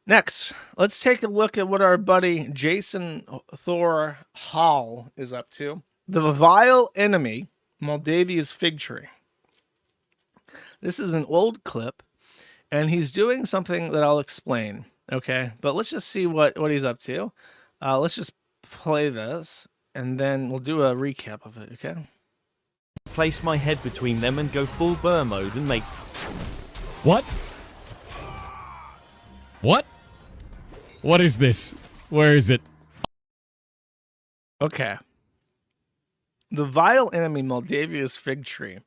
Next, let's take a look at what our buddy Jason Thor Hall is up to. The vile enemy, Moldavia's fig tree. This is an old clip, and he's doing something that I'll explain. Okay, but let's just see what he's up to. Let's just play this, and then we'll do a recap of it. Okay. Place my head between them and go full burr mode and make. What? What? What is this? Where is it? Okay. The vile enemy, Moldavia's fig tree,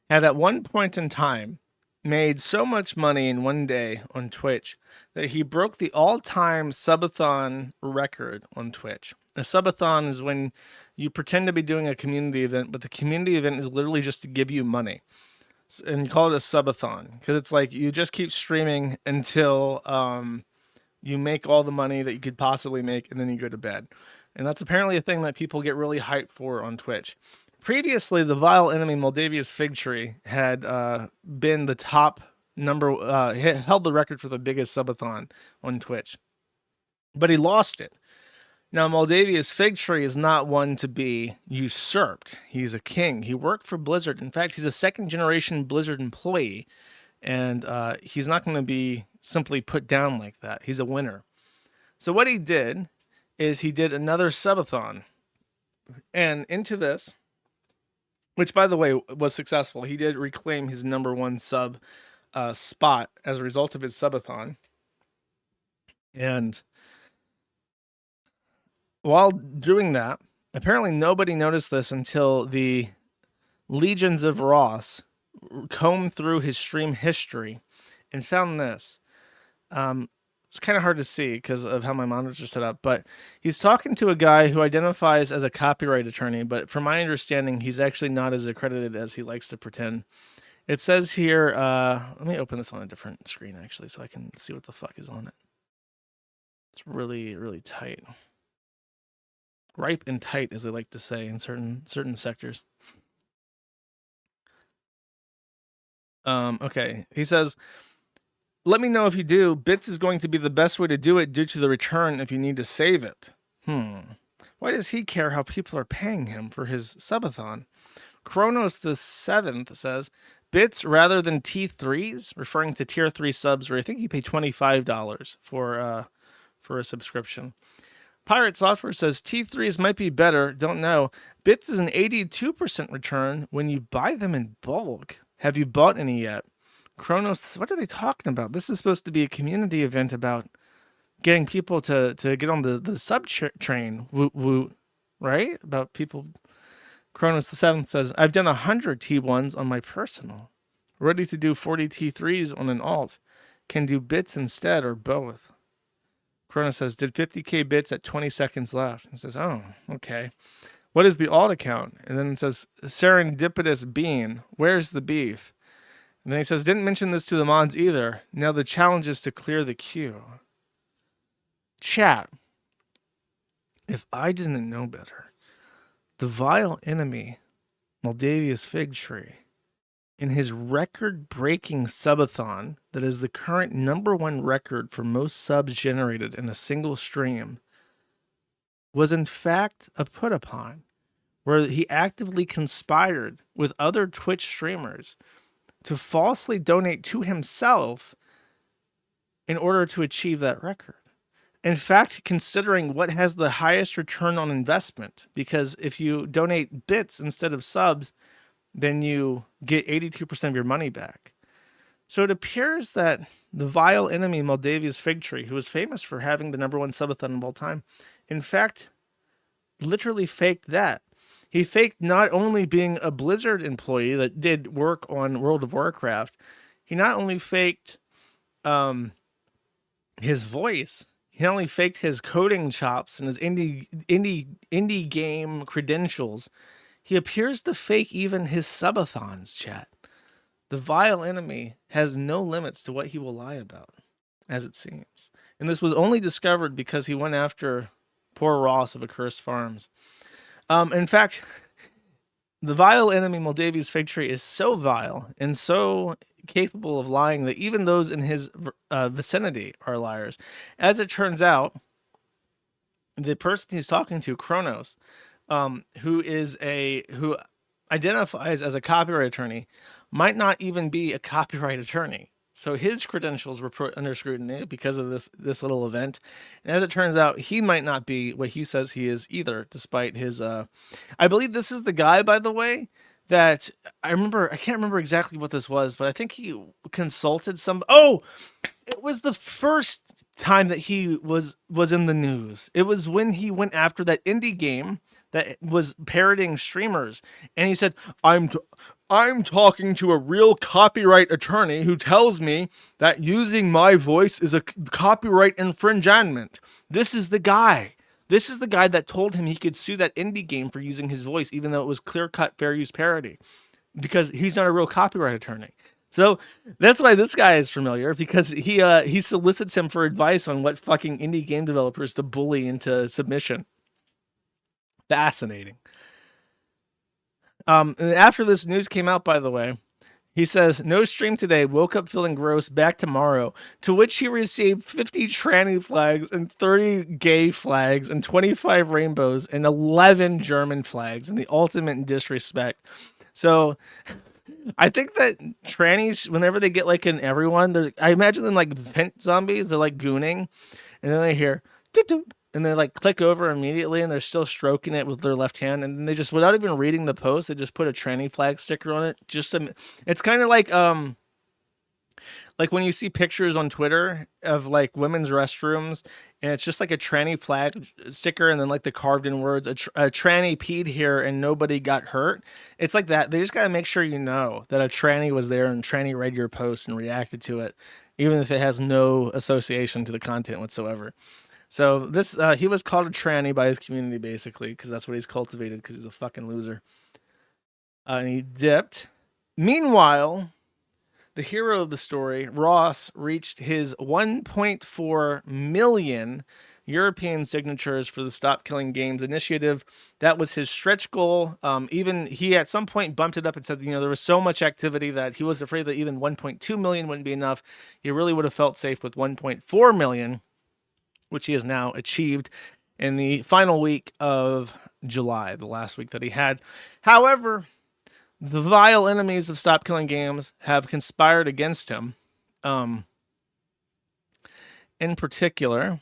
had at one point in time made so much money in one day on Twitch that he broke the all-time subathon record on Twitch. A subathon is when you pretend to be doing a community event, but the community event is literally just to give you money. And you call it a subathon because it's like you just keep streaming until you make all the money that you could possibly make, and then you go to bed. And that's apparently a thing that people get really hyped for on Twitch. Previously, the vile enemy Moldavia's fig tree had been the top number, held the record for the biggest subathon on Twitch. But he lost it. Now, Moldavia's fig tree is not one to be usurped. He's a king. He worked for Blizzard. In fact, he's a second-generation Blizzard employee, and he's not going to be simply put down like that. He's a winner. So what he did is he did another subathon. And into this, which, by the way, was successful, he did reclaim his #1 sub spot as a result of his subathon. And while doing that, apparently nobody noticed this until the legions of Ross combed through his stream history and found this. It's kind of hard to see because of how my monitors are set up, but he's talking to a guy who identifies as a copyright attorney, but from my understanding, he's actually not as accredited as he likes to pretend. It says here, let me open this on a different screen actually so I can see what the fuck is on it. It's really, really tight. Ripe and tight, as they like to say in certain sectors. Okay, he says, let me know if you do. Bits is going to be the best way to do it due to the return if you need to save it. Why does he care how people are paying him for his subathon? Kronos the 7th says, bits rather than T3s, referring to tier 3 subs where I think you pay $25 for a subscription. PirateSoftware says T3s might be better, don't know. Bits is an 82% return when you buy them in bulk. Have you bought any yet? Kronos, what are they talking about? This is supposed to be a community event about getting people to get on the sub train, right? About people. Kronos the 7th says, I've done 100 T1s on my personal. Ready to do 40 T3s on an alt. Can do bits instead or both. Kronos says, did 50k bits at 20 seconds left. It says, oh, okay. What is the alt account? And then it says, serendipitous bean. Where's the beef? And then he says, didn't mention this to the mods either. Now the challenge is to clear the queue. Chat. If I didn't know better, the vile enemy, Moldavia's fig tree, in his record-breaking subathon that is the current #1 record for most subs generated in a single stream, was in fact a put upon, where he actively conspired with other Twitch streamers to falsely donate to himself in order to achieve that record. In fact, considering what has the highest return on investment, because if you donate bits instead of subs, then you get 82% of your money back. So it appears that the vile enemy Moldavia's fig tree, who was famous for having the #1 subathon of all time, in fact, literally faked that. He faked not only being a Blizzard employee that did work on World of Warcraft, he not only faked his voice, he not only faked his coding chops and his indie game credentials, he appears to fake even his subathons, chat. The vile enemy has no limits to what he will lie about, as it seems. And this was only discovered because he went after poor Ross of Accursed Farms. In fact, The vile enemy Moldavia's fig tree is so vile and so capable of lying that even those in his vicinity are liars. As it turns out, the person he's talking to, Kronos, who identifies as a copyright attorney, might not even be a copyright attorney. So his credentials were put under scrutiny because of this little event. And as it turns out, he might not be what he says he is either, despite his I believe this is the guy, by the way, that I can't remember exactly what this was, but I think he consulted some it was the first time that he was in the news. It was when he went after that indie game that was parroting streamers, and he said, I'm talking to a real copyright attorney who tells me that using my voice is a copyright infringement. This is the guy. This is the guy that told him he could sue that indie game for using his voice, even though it was clear-cut fair use parody, because he's not a real copyright attorney. So that's why this guy is familiar, because he solicits him for advice on what fucking indie game developers to bully into submission. Fascinating. And after this news came out, by the way, he says, no stream today, woke up feeling gross, back tomorrow, to which he received 50 tranny flags and 30 gay flags and 25 rainbows and 11 German flags in the ultimate disrespect. So I think that trannies, whenever they get like in everyone, I imagine them like vent zombies, they're like gooning, and then they hear doot doot, and they like click over immediately, and they're still stroking it with their left hand, and they just, without even reading the post, they just put a tranny flag sticker on it. It's kind of like when you see pictures on Twitter of like women's restrooms, and it's just like a tranny flag sticker, and then like the carved in words, a tranny peed here and nobody got hurt. It's like that. They just got to make sure you know that a tranny was there and tranny read your post and reacted to it, even if it has no association to the content whatsoever. So this, he was called a tranny by his community, basically, because that's what he's cultivated, because he's a fucking loser. And he dipped. Meanwhile, the hero of the story, Ross, reached his 1.4 million European signatures for the Stop Killing Games initiative. That was his stretch goal. Even he at some point bumped it up and said, there was so much activity that he was afraid that even 1.2 million wouldn't be enough. He really would have felt safe with 1.4 million, which he has now achieved in the final week of July, the last week that he had. However, the vile enemies of Stop Killing Games have conspired against him. In particular,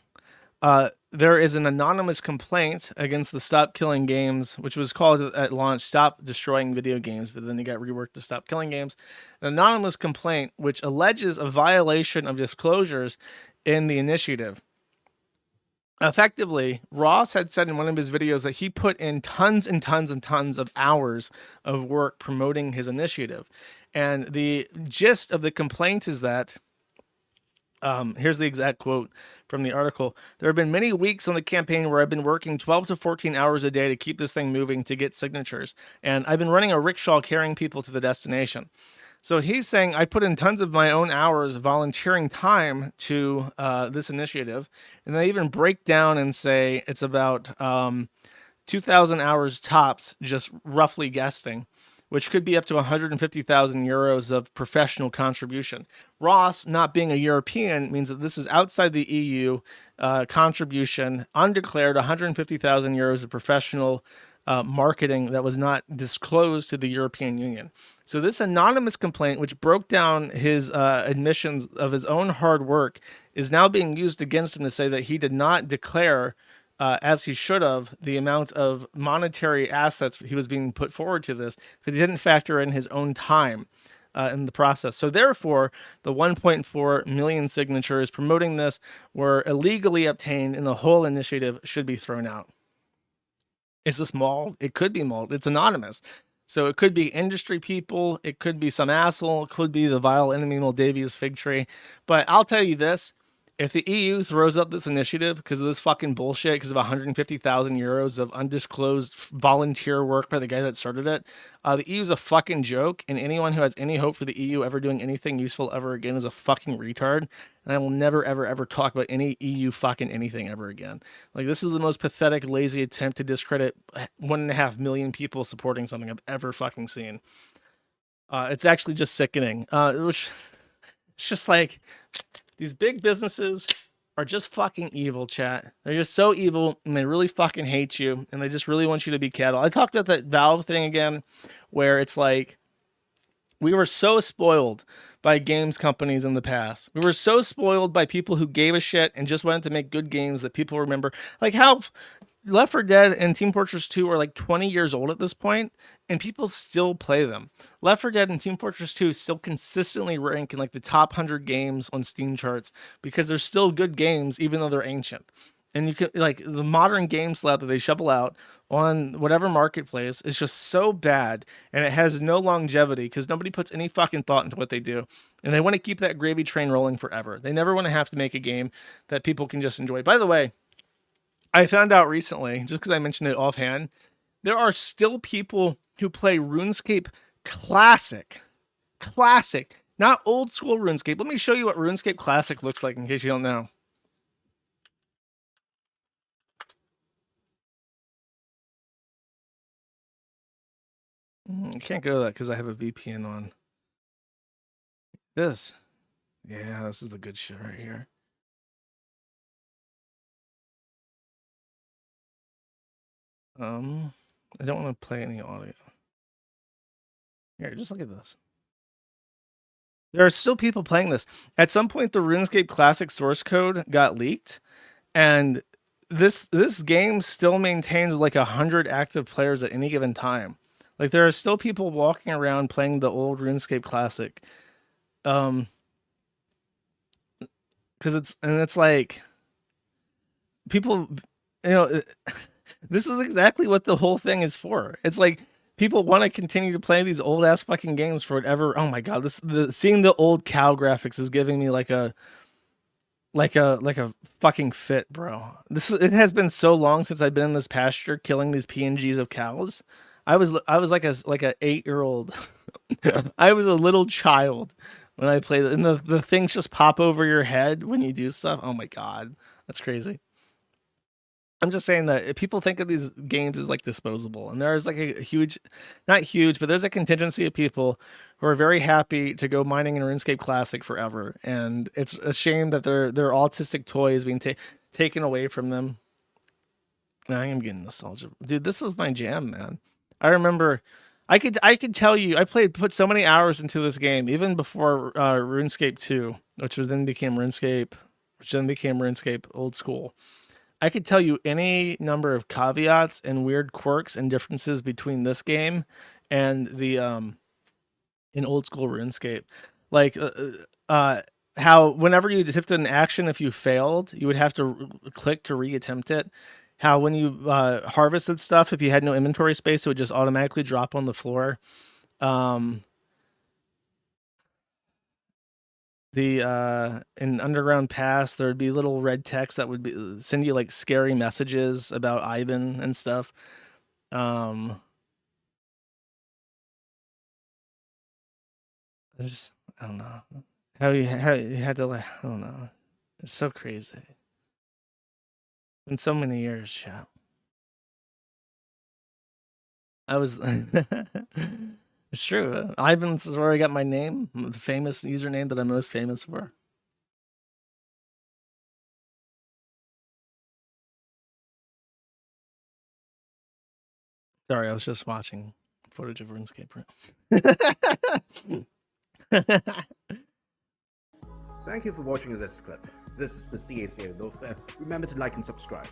there is an anonymous complaint against the Stop Killing Games, which was called at launch Stop Destroying Video Games, but then it got reworked to Stop Killing Games. An anonymous complaint which alleges a violation of disclosures in the initiative. Effectively, Ross had said in one of his videos that he put in tons and tons and tons of hours of work promoting his initiative. And the gist of the complaint is that, here's the exact quote from the article. There have been many weeks on the campaign where I've been working 12 to 14 hours a day to keep this thing moving to get signatures. And I've been running a rickshaw carrying people to the destination. So he's saying I put in tons of my own hours volunteering time to this initiative. And they even break down and say it's about 2,000 hours tops, just roughly guessing, which could be up to 150,000 euros of professional contribution. Ross, not being a European, means that this is outside the EU contribution, undeclared 150,000 euros of professional marketing that was not disclosed to the European Union. So this anonymous complaint, which broke down his admissions of his own hard work, is now being used against him to say that he did not declare, as he should have, the amount of monetary assets he was being put forward to this, because he didn't factor in his own time in the process. So therefore, the 1.4 million signatures promoting this were illegally obtained, and the whole initiative should be thrown out. Is this mauled? It could be mauled. It's anonymous. So it could be industry people. It could be some asshole. It could be the vile enemy Moldavia's fig tree. But I'll tell you this. If the EU throws up this initiative because of this fucking bullshit, because of 150,000 euros of undisclosed volunteer work by the guy that started it, the EU is a fucking joke, and anyone who has any hope for the EU ever doing anything useful ever again is a fucking retard. And I will never, ever, ever talk about any EU fucking anything ever again. Like, this is the most pathetic, lazy attempt to discredit 1.5 million people supporting something I've ever fucking seen. It's actually just sickening. Which it's just like, these big businesses are just fucking evil, chat. They're just so evil, and they really fucking hate you, and they just really want you to be cattle. I talked about that Valve thing again, where it's like, we were so spoiled by games companies in the past. We were so spoiled by people who gave a shit and just wanted to make good games that people remember. Like how Left 4 Dead and Team Fortress 2 are like 20 years old at this point, and people still play them. Left 4 Dead and Team Fortress 2 still consistently rank in like the top 100 games on Steam charts because they're still good games, even though they're ancient. And you can, like, the modern game slap that they shovel out on whatever marketplace is just so bad, and it has no longevity because nobody puts any fucking thought into what they do. And they want to keep that gravy train rolling forever. They never want to have to make a game that people can just enjoy. By the way, I found out recently, just because I mentioned it offhand, there are still people who play RuneScape Classic. Classic. Not old school RuneScape. Let me show you what RuneScape Classic looks like in case you don't know. I can't go to that because I have a VPN on. This. Yeah, this is the good shit right here. I don't want to play any audio. Here, just look at this. There are still people playing this. At some point, the RuneScape Classic source code got leaked, and this game still maintains like 100 active players at any given time. Like, there are still people walking around playing the old RuneScape Classic. Because it's like people, this is exactly what the whole thing is for. It's like people want to continue to play these old ass fucking games for whatever. Oh my god, seeing the old cow graphics is giving me like a fucking fit, bro. It has been so long since I've been in this pasture killing these PNGs of cows. I was like a 8-year-old. I was a little child when I played it, and the things just pop over your head when you do stuff. Oh my god, that's crazy. I'm just saying that people think of these games as like disposable, and there's like a huge, not huge, but there's a contingency of people who are very happy to go mining in RuneScape Classic forever, and it's a shame that their autistic toy is being taken away from them. I am getting nostalgia, dude. This was my jam, man. I remember, I could tell you, put so many hours into this game even before RuneScape 2, which then became RuneScape Old School. I could tell you any number of caveats and weird quirks and differences between this game and the in old school RuneScape. Like how whenever you attempted an action, if you failed, you would have to click to re-attempt it. How when you harvested stuff, if you had no inventory space, it would just automatically drop on the floor. In Underground Pass, there would be little red text that would send you like scary messages about Ivan and stuff. There's, I don't know how you had to, like, I don't know. It's so crazy. In so many years, chat. I was. It's true. Ivan's is where I got my name, the famous username that I'm most famous for. Sorry, I was just watching footage of RuneScape. Thank you for watching this clip. This is the CACA Welfare. Remember to like and subscribe.